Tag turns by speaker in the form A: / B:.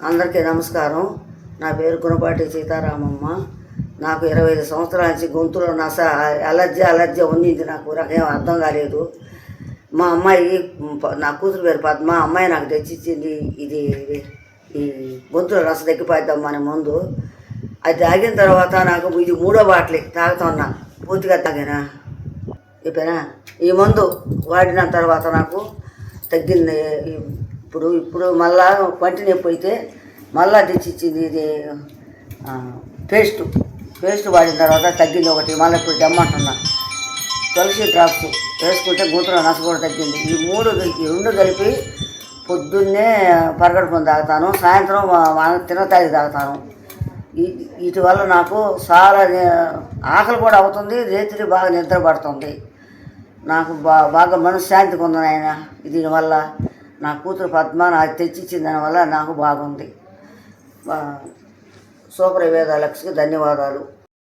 A: అందరికీ నమస్కారం. నా పేరు గుణపాటి సీతారామమ్మ. నాకు 25 సంవత్సరాల నుంచి గొంతులో నస అలర్జీ ఉండింది. నాకు రకం అర్థం కాలేదు. మా అమ్మాయి, నా కూతురు పేరు పద్మ, అమ్మాయి నాకు తెచ్చిచ్చింది. ఇది ఈ గొంతులో రస తగ్గిపోద్దాం అనే ముందు అది తాగిన తర్వాత నాకు ఇది 3వ బాటలి తాగుతున్నా. పూర్తిగా తాగినా చెప్పానా. ఈ మందు వాడిన తర్వాత నాకు తగ్గింది. ఇప్పుడు మళ్ళా పంటి నొప్పి అయితే మళ్ళా తెచ్చిచ్చింది. ఇది పేస్ట్ వాడిన తర్వాత తగ్గింది ఒకటి. మళ్ళీ ఇప్పుడు దమ్మంటున్నా. తులసి డ్రాప్స్ వేసుకుంటే గొంతులో నస కూడా తగ్గింది. ఈ రెండు కలిపి పొద్దున్నే పరగడుకొని తాగుతాను, సాయంత్రం తినతాగి తాగుతాను. వీటి వల్ల నాకు చాలా ఆకలి కూడా అవుతుంది, రాత్రి బాగా నిద్ర పడుతుంది. నాకు బాగా మనశ్శాంతిగా ఉంది ఆయన. దీనివల్ల నా కూతురు పద్మ నాకు తెచ్చిచ్చిన దానివల్ల నాకు బాగుంది. సూపర్ వేదాలక్ష్మికి ధన్యవాదాలు.